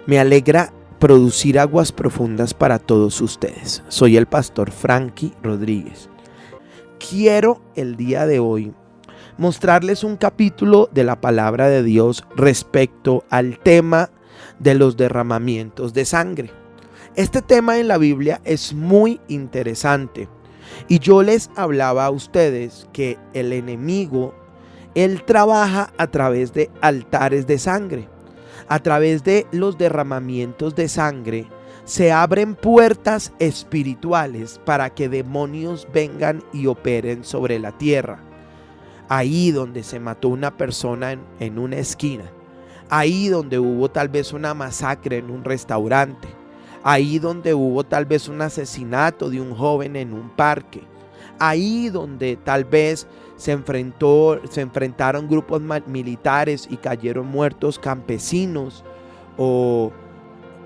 Me alegra producir aguas profundas para todos ustedes. Soy el pastor Frankie Rodríguez. Quiero el día de hoy mostrarles un capítulo de la palabra de Dios respecto al tema de los derramamientos de sangre. Este tema en la Biblia es muy interesante y yo les hablaba a ustedes que el enemigo, él trabaja a través de altares de sangre. A través de los derramamientos de sangre se abren puertas espirituales para que demonios vengan y operen sobre la tierra. Ahí donde se mató una persona en una esquina, ahí donde hubo tal vez una masacre en un restaurante, ahí donde hubo tal vez un asesinato de un joven en un parque, ahí donde tal vez se enfrentaron grupos militares y cayeron muertos campesinos o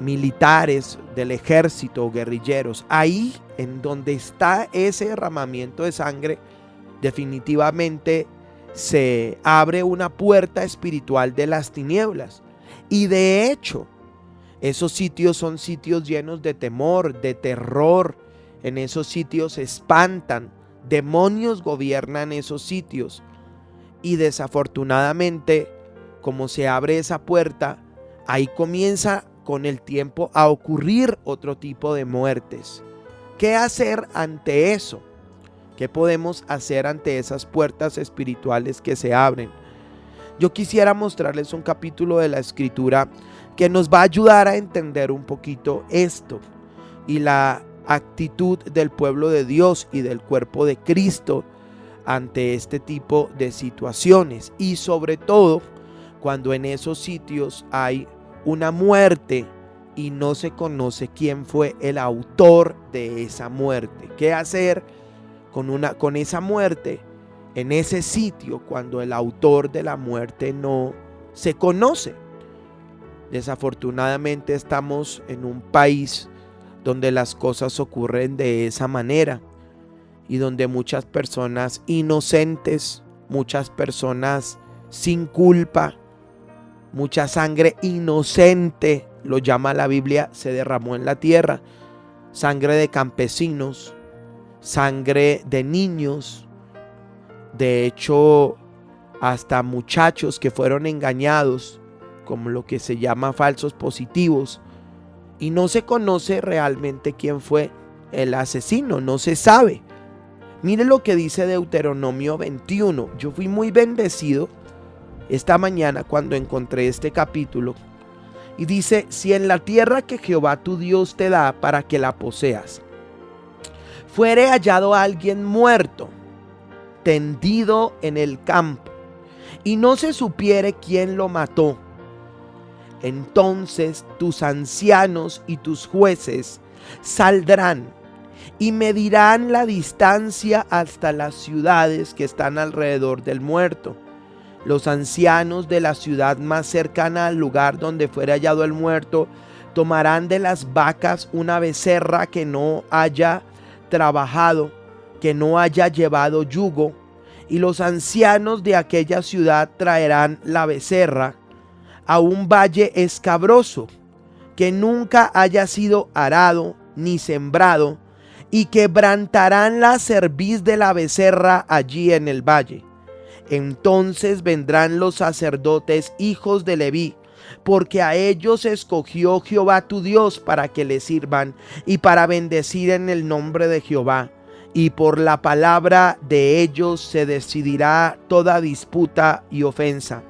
militares del ejército o guerrilleros. Ahí en donde está ese derramamiento de sangre, definitivamente se abre una puerta espiritual de las tinieblas. Y de hecho, esos sitios son sitios llenos de temor, de terror. En esos sitios se espantan. Demonios gobiernan esos sitios y desafortunadamente, como se abre esa puerta, ahí comienza con el tiempo a ocurrir otro tipo de muertes. ¿Qué hacer ante eso? ¿Qué podemos hacer ante esas puertas espirituales que se abren? Yo quisiera mostrarles un capítulo de la Escritura que nos va a ayudar a entender un poquito esto y la actitud del pueblo de Dios y del cuerpo de Cristo ante este tipo de situaciones, y sobre todo cuando en esos sitios hay una muerte y no se conoce quién fue el autor de esa muerte. ¿Qué hacer con esa muerte en ese sitio cuando el autor de la muerte no se conoce? Desafortunadamente estamos en un país donde las cosas ocurren de esa manera y donde muchas personas inocentes, muchas personas sin culpa, mucha sangre inocente, lo llama la Biblia, se derramó en la tierra. Sangre de campesinos, sangre de niños, de hecho hasta muchachos que fueron engañados, como lo que se llama falsos positivos. Y no se conoce realmente quién fue el asesino, no se sabe. Mire lo que dice Deuteronomio 21. Yo fui muy bendecido esta mañana cuando encontré este capítulo. Y dice: si en la tierra que Jehová tu Dios te da para que la poseas, fuere hallado alguien muerto, tendido en el campo, y no se supiere quién lo mató, entonces tus ancianos y tus jueces saldrán y medirán la distancia hasta las ciudades que están alrededor del muerto. Los ancianos de la ciudad más cercana al lugar donde fuera hallado el muerto tomarán de las vacas una becerra que no haya trabajado, que no haya llevado yugo, y los ancianos de aquella ciudad traerán la becerra a un valle escabroso que nunca haya sido arado ni sembrado, y quebrantarán la cerviz de la becerra allí en el valle. Entonces vendrán los sacerdotes, hijos de Leví, porque a ellos escogió Jehová tu Dios para que le sirvan y para bendecir en el nombre de Jehová. Y por la palabra de ellos se decidirá toda disputa y ofensa.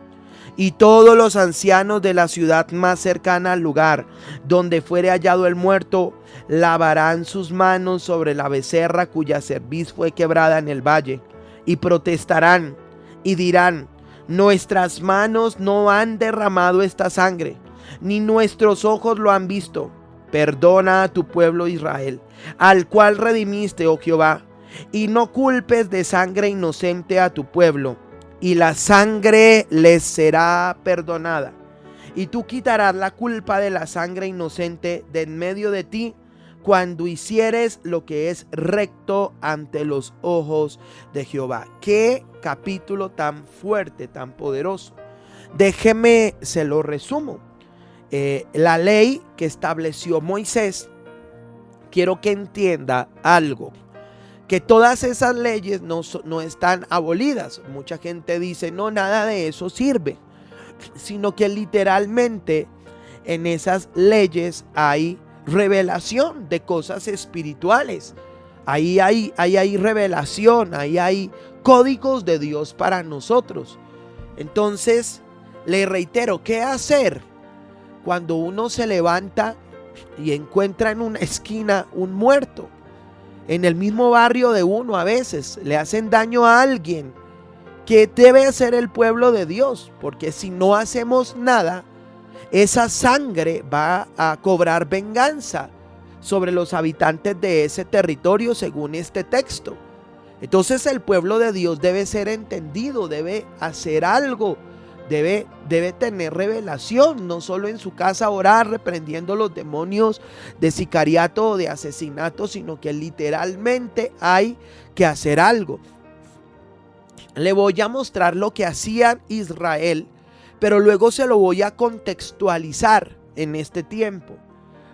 Y todos los ancianos de la ciudad más cercana al lugar donde fuere hallado el muerto lavarán sus manos sobre la becerra cuya cerviz fue quebrada en el valle, y protestarán y dirán: nuestras manos no han derramado esta sangre, ni nuestros ojos lo han visto. Perdona a tu pueblo Israel, al cual redimiste, oh Jehová, y no culpes de sangre inocente a tu pueblo, y la sangre les será perdonada. Y tú quitarás la culpa de la sangre inocente de en medio de ti, cuando hicieres lo que es recto ante los ojos de Jehová. Qué capítulo tan fuerte, tan poderoso. Déjeme, se lo resumo. la ley que estableció Moisés, quiero que entienda algo, que todas esas leyes no están abolidas. Mucha gente dice, no, nada de eso sirve, sino que literalmente en esas leyes hay revelación de cosas espirituales. Ahí hay revelación, ahí hay códigos de Dios para nosotros. Entonces, le reitero, ¿qué hacer cuando uno se levanta y encuentra en una esquina un muerto? En el mismo barrio de uno a veces le hacen daño a alguien. ¿Qué debe hacer el pueblo de Dios? Porque si no hacemos nada, esa sangre va a cobrar venganza sobre los habitantes de ese territorio, según este texto. Entonces el pueblo de Dios debe ser entendido, debe hacer algo, debe tener revelación, no solo en su casa orar reprendiendo los demonios de sicariato o de asesinato, sino que literalmente hay que hacer algo. Le voy a mostrar lo que hacía Israel, pero luego se lo voy a contextualizar en este tiempo.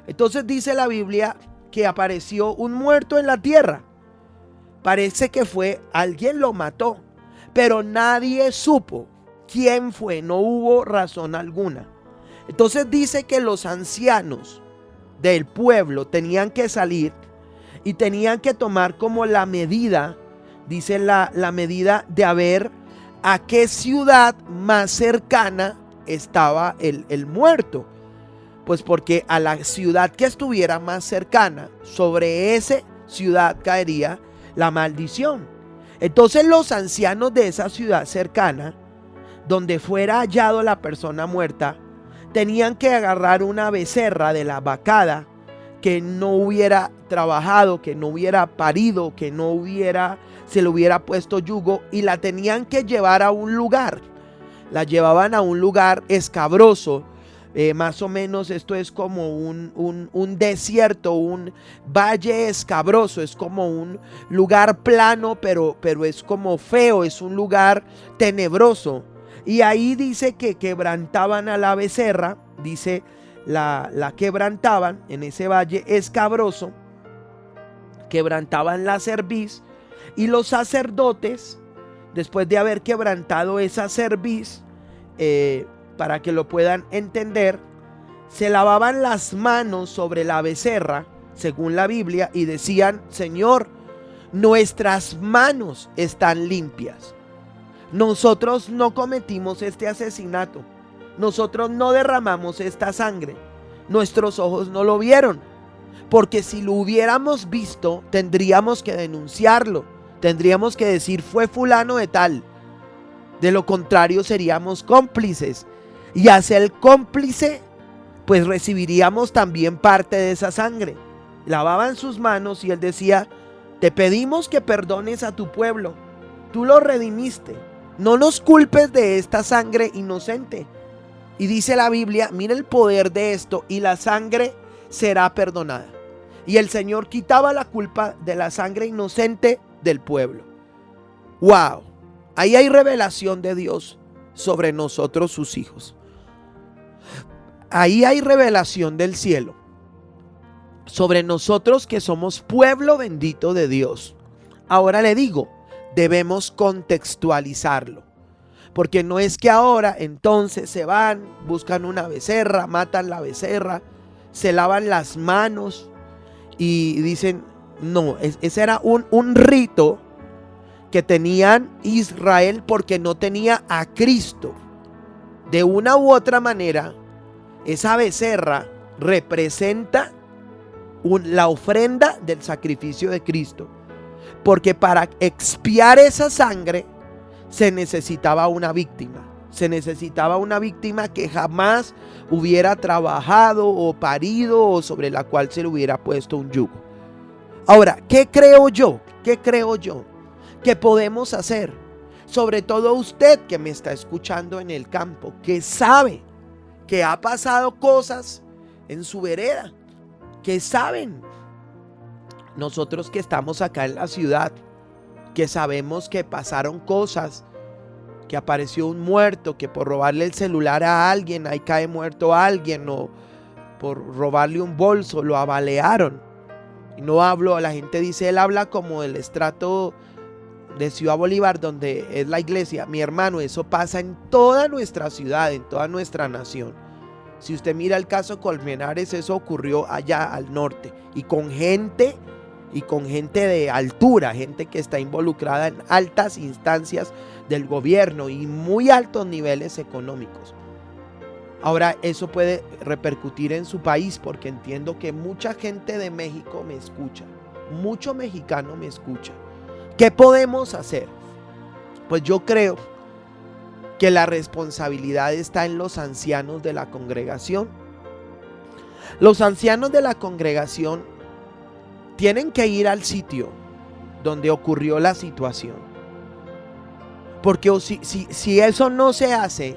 Entonces dice la Biblia que apareció un muerto en la tierra. Parece que alguien lo mató, pero nadie supo quién fue, no hubo razón alguna. Entonces dice que los ancianos del pueblo tenían que salir y tenían que tomar como la medida, dice la medida de ver a qué ciudad más cercana estaba el muerto. Pues porque a la ciudad que estuviera más cercana, sobre esa ciudad caería la maldición. Entonces los ancianos de esa ciudad cercana, donde fuera hallado la persona muerta, tenían que agarrar una becerra de la vacada que no hubiera trabajado, que no hubiera parido, que se le hubiera puesto yugo, y la tenían que llevar a un lugar. La llevaban a un lugar escabroso. Más o menos esto es como un desierto, un valle escabroso, es como un lugar plano, pero es como feo, es un lugar tenebroso. Y ahí dice que quebrantaban a la becerra, dice la quebrantaban en ese valle escabroso, quebrantaban la cerviz, y los sacerdotes, después de haber quebrantado esa cerviz, para que lo puedan entender, se lavaban las manos sobre la becerra, según la Biblia, y decían: Señor, nuestras manos están limpias. Nosotros no cometimos este asesinato. Nosotros no derramamos esta sangre. Nuestros ojos no lo vieron. Porque si lo hubiéramos visto, tendríamos que denunciarlo. Tendríamos que decir: fue fulano de tal. De lo contrario, seríamos cómplices. Y hacia el cómplice, pues recibiríamos también parte de esa sangre. Lavaban sus manos y él decía: te pedimos que perdones a tu pueblo. Tú lo redimiste. No nos culpes de esta sangre inocente. Y dice la Biblia, mira el poder de esto: y la sangre será perdonada. Y el Señor quitaba la culpa de la sangre inocente del pueblo. ¡Wow! Ahí hay revelación de Dios sobre nosotros, sus hijos. Ahí hay revelación del cielo sobre nosotros, que somos pueblo bendito de Dios. Ahora le digo, debemos contextualizarlo, porque no es que ahora entonces se van, buscan una becerra, matan la becerra, se lavan las manos y dicen, no, ese era un rito que tenían Israel porque no tenía a Cristo. De una u otra manera, esa becerra representa la ofrenda del sacrificio de Cristo, porque para expiar esa sangre se necesitaba una víctima. Se necesitaba una víctima que jamás hubiera trabajado o parido, o sobre la cual se le hubiera puesto un yugo. Ahora, ¿qué creo yo? ¿Qué creo yo que podemos hacer? Sobre todo usted que me está escuchando en el campo, que sabe que ha pasado cosas en su vereda, que saben. Nosotros que estamos acá en la ciudad, que sabemos que pasaron cosas, que apareció un muerto, que por robarle el celular a alguien, ahí cae muerto alguien, o por robarle un bolso, lo abalearon. Y no hablo, la gente dice, él habla como el estrato de Ciudad Bolívar, donde es la iglesia. Mi hermano, eso pasa en toda nuestra ciudad, en toda nuestra nación. Si usted mira el caso Colmenares, eso ocurrió allá al norte, y con gente de altura, gente que está involucrada en altas instancias del gobierno y muy altos niveles económicos. Ahora, eso puede repercutir en su país, porque entiendo que mucha gente de México me escucha, mucho mexicano me escucha. ¿Qué podemos hacer? Pues yo creo que la responsabilidad está en los ancianos de la congregación. Los ancianos de la congregación tienen que ir al sitio donde ocurrió la situación. Porque si eso no se hace,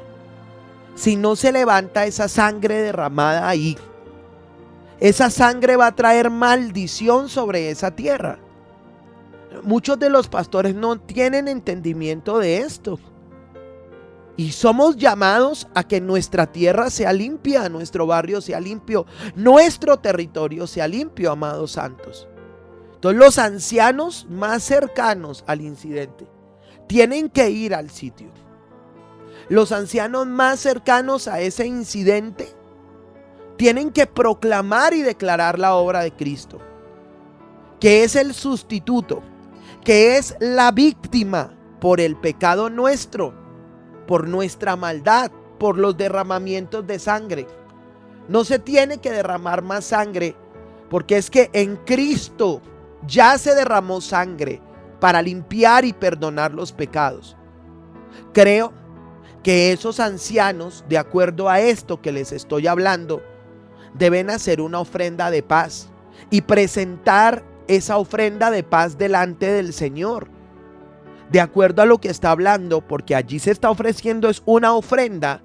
si no se levanta esa sangre derramada ahí, esa sangre va a traer maldición sobre esa tierra. Muchos de los pastores no tienen entendimiento de esto. Y somos llamados a que nuestra tierra sea limpia, nuestro barrio sea limpio, nuestro territorio sea limpio, amados santos. Entonces los ancianos más cercanos al incidente tienen que ir al sitio. Los ancianos más cercanos a ese incidente tienen que proclamar y declarar la obra de Cristo, que es el sustituto, que es la víctima por el pecado nuestro, por nuestra maldad, por los derramamientos de sangre. No se tiene que derramar más sangre, porque es que en Cristo ya se derramó sangre para limpiar y perdonar los pecados. Creo que esos ancianos, de acuerdo a esto que les estoy hablando, deben hacer una ofrenda de paz y presentar esa ofrenda de paz delante del Señor, de acuerdo a lo que está hablando, porque allí se está ofreciendo es una ofrenda.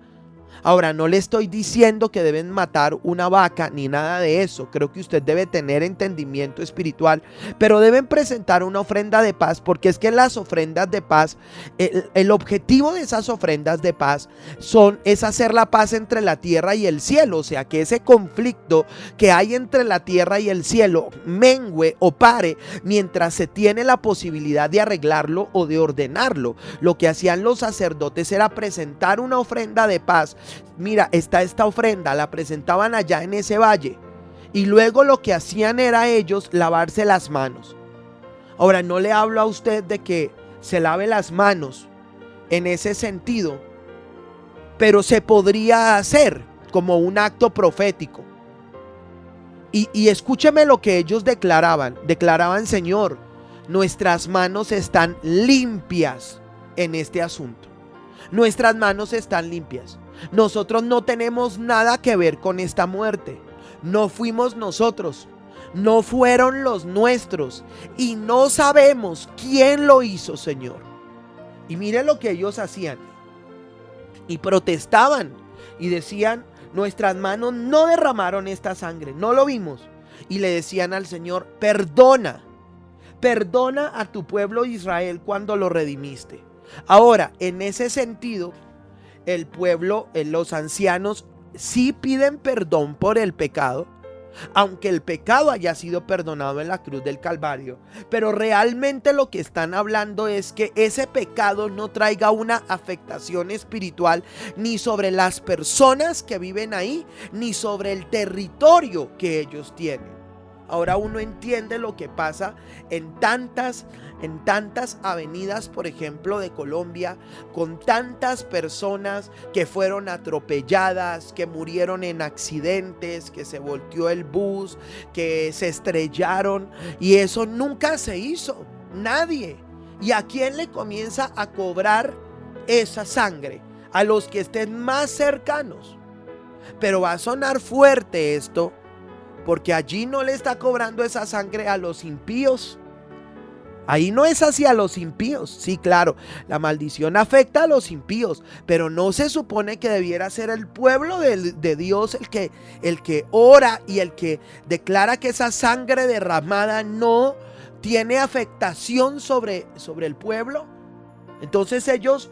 Ahora, no le estoy diciendo que deben matar una vaca ni nada de eso. Creo que usted debe tener entendimiento espiritual, pero deben presentar una ofrenda de paz, porque es que las ofrendas de paz, el objetivo de esas ofrendas de paz es hacer la paz entre la tierra y el cielo. O sea, que ese conflicto que hay entre la tierra y el cielo mengüe o pare mientras se tiene la posibilidad de arreglarlo o de ordenarlo. Lo que hacían los sacerdotes era presentar una ofrenda de paz. Mira, está esta ofrenda, la presentaban allá en ese valle, y luego lo que hacían era ellos lavarse las manos. Ahora, no le hablo a usted de que se lave las manos en ese sentido, pero se podría hacer como un acto profético. Y escúcheme lo que ellos declaraban. Declaraban: Señor, nuestras manos están limpias en este asunto. Nuestras manos están limpias. Nosotros no tenemos nada que ver con esta muerte. No fuimos nosotros, no fueron los nuestros, y no sabemos quién lo hizo, Señor. Y mire lo que ellos hacían. Y protestaban y decían: nuestras manos no derramaron esta sangre, no lo vimos. Y le decían al Señor: perdona a tu pueblo Israel cuando lo redimiste. Ahora, en ese sentido, el pueblo, los ancianos, sí piden perdón por el pecado, aunque el pecado haya sido perdonado en la cruz del Calvario. Pero realmente lo que están hablando es que ese pecado no traiga una afectación espiritual ni sobre las personas que viven ahí, ni sobre el territorio que ellos tienen. Ahora uno entiende lo que pasa en tantas avenidas, por ejemplo, de Colombia, con tantas personas que fueron atropelladas, que murieron en accidentes, que se volteó el bus, que se estrellaron, y eso nunca se hizo, nadie. ¿Y a quién le comienza a cobrar esa sangre? A los que estén más cercanos. Pero va a sonar fuerte esto, porque allí no le está cobrando esa sangre a los impíos. Ahí no es hacia los impíos. Sí, claro, la maldición afecta a los impíos, pero no se supone que debiera ser el pueblo de Dios el que ora y el que declara que esa sangre derramada no tiene afectación sobre el pueblo. Entonces ellos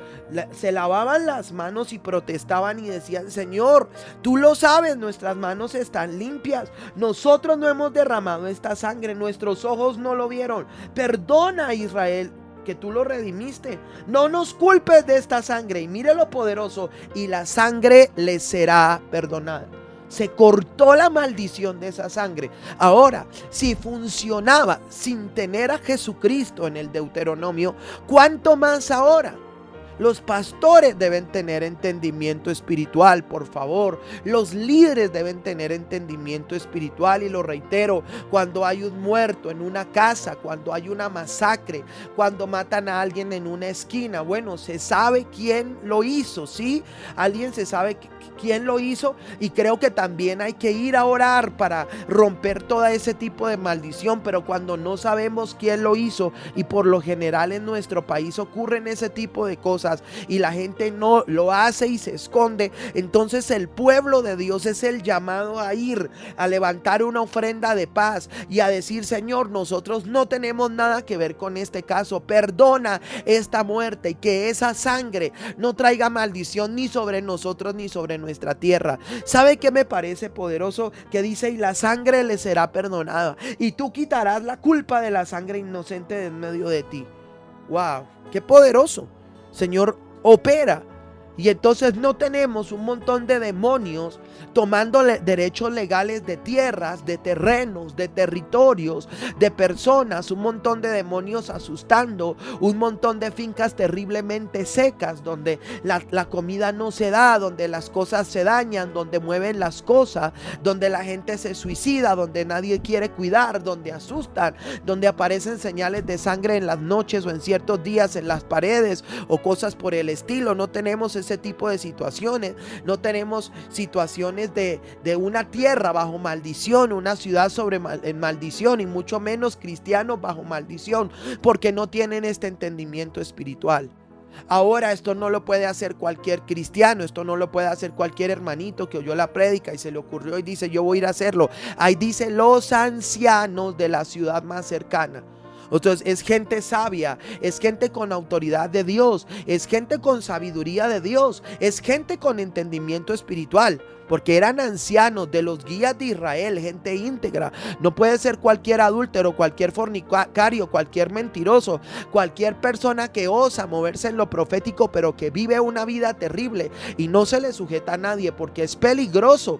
se lavaban las manos y protestaban y decían: Señor, tú lo sabes, nuestras manos están limpias. Nosotros no hemos derramado esta sangre, nuestros ojos no lo vieron. Perdona a Israel, que tú lo redimiste. No nos culpes de esta sangre. Y mire lo poderoso: y la sangre les será perdonada. Se cortó la maldición de esa sangre. Ahora, si funcionaba sin tener a Jesucristo en el Deuteronomio, ¿cuánto más ahora? Los pastores deben tener entendimiento espiritual, por favor. Los líderes deben tener entendimiento espiritual, y lo reitero: cuando hay un muerto en una casa, cuando hay una masacre, cuando matan a alguien en una esquina, bueno, se sabe quién lo hizo, ¿sí? Alguien se sabe quién lo hizo, y creo que también hay que ir a orar para romper todo ese tipo de maldición. Pero cuando no sabemos quién lo hizo, y por lo general en nuestro país ocurren ese tipo de cosas, y la gente no lo hace y se esconde, entonces el pueblo de Dios es el llamado a ir a levantar una ofrenda de paz y a decir: Señor, nosotros no tenemos nada que ver con este caso, perdona esta muerte, y que esa sangre no traiga maldición ni sobre nosotros ni sobre nuestra tierra. ¿Sabe qué me parece poderoso? Que dice: y la sangre le será perdonada, y tú quitarás la culpa de la sangre inocente de en medio de ti. ¡Wow! ¡Qué poderoso! Señor opera. Y entonces no tenemos un montón de demonios tomando derechos legales de tierras, de terrenos, de territorios, de personas, un montón de demonios asustando, un montón de fincas terriblemente secas donde la comida no se da, donde las cosas se dañan, donde mueven las cosas, donde la gente se suicida, donde nadie quiere cuidar, donde asustan, donde aparecen señales de sangre en las noches o en ciertos días en las paredes o cosas por el estilo. No tenemos ese tipo de situaciones. No tenemos situaciones de una tierra bajo maldición, una ciudad en maldición, y mucho menos cristianos bajo maldición, porque no tienen este entendimiento espiritual. Ahora, esto no lo puede hacer cualquier cristiano, esto no lo puede hacer cualquier hermanito que oyó la prédica y se le ocurrió y dice: yo voy a ir a hacerlo. Ahí dice: los ancianos de la ciudad más cercana. Entonces es gente sabia, es gente con autoridad de Dios, es gente con sabiduría de Dios, es gente con entendimiento espiritual, porque eran ancianos de los guías de Israel, gente íntegra. No puede ser cualquier adúltero, cualquier fornicario, cualquier mentiroso, cualquier persona que osa moverse en lo profético pero que vive una vida terrible y no se le sujeta a nadie, porque es peligroso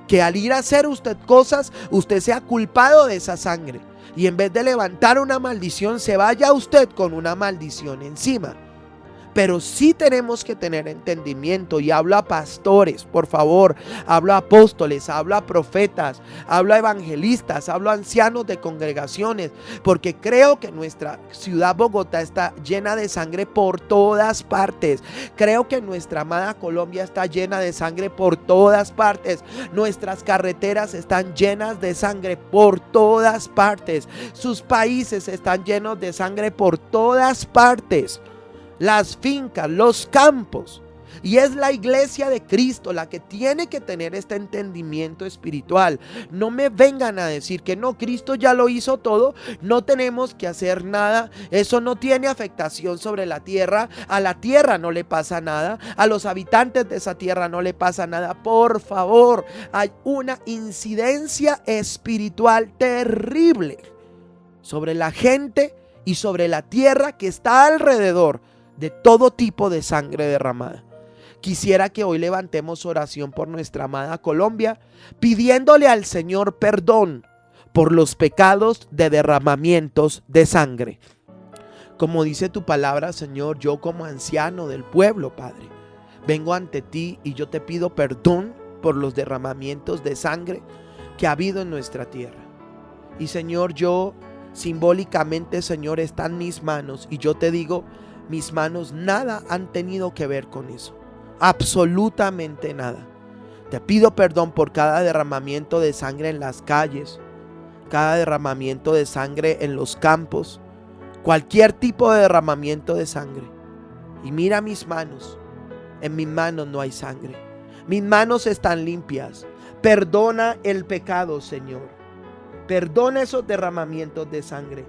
que al ir a hacer usted cosas, usted sea culpado de esa sangre. Y en vez de levantar una maldición, se vaya usted con una maldición encima. Pero sí tenemos que tener entendimiento, y hablo a pastores, por favor, hablo a apóstoles, hablo a profetas, hablo a evangelistas, hablo a ancianos de congregaciones, porque creo que nuestra ciudad Bogotá está llena de sangre por todas partes. Creo que nuestra amada Colombia está llena de sangre por todas partes. Nuestras carreteras están llenas de sangre por todas partes. Sus países están llenos de sangre por todas partes. Las fincas, los campos. Y es la iglesia de Cristo la que tiene que tener este entendimiento espiritual. No me vengan a decir que no, Cristo ya lo hizo todo, no tenemos que hacer nada, eso no tiene afectación sobre la tierra, a la tierra no le pasa nada, a los habitantes de esa tierra no le pasa nada. Por favor, hay una incidencia espiritual terrible sobre la gente y sobre la tierra que está alrededor de todo tipo de sangre derramada. Quisiera que hoy levantemos oración por nuestra amada Colombia, pidiéndole al Señor perdón por los pecados de derramamientos de sangre. Como dice tu palabra, Señor, yo como anciano del pueblo, Padre, vengo ante ti y yo te pido perdón por los derramamientos de sangre que ha habido en nuestra tierra. Y Señor, yo simbólicamente, Señor, están mis manos, y yo te digo: mis manos nada han tenido que ver con eso, absolutamente nada. Te pido perdón por cada derramamiento de sangre en las calles, cada derramamiento de sangre en los campos, cualquier tipo de derramamiento de sangre. Y mira mis manos, en mis manos no hay sangre, mis manos están limpias. Perdona el pecado, Señor, perdona esos derramamientos de sangre.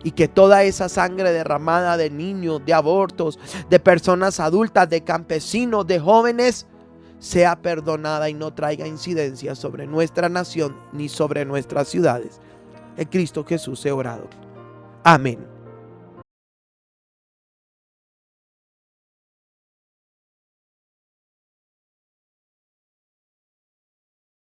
y que toda esa sangre derramada de niños, de abortos, de personas adultas, de campesinos, de jóvenes, sea perdonada y no traiga incidencia sobre nuestra nación ni sobre nuestras ciudades. En Cristo Jesús he orado. Amén.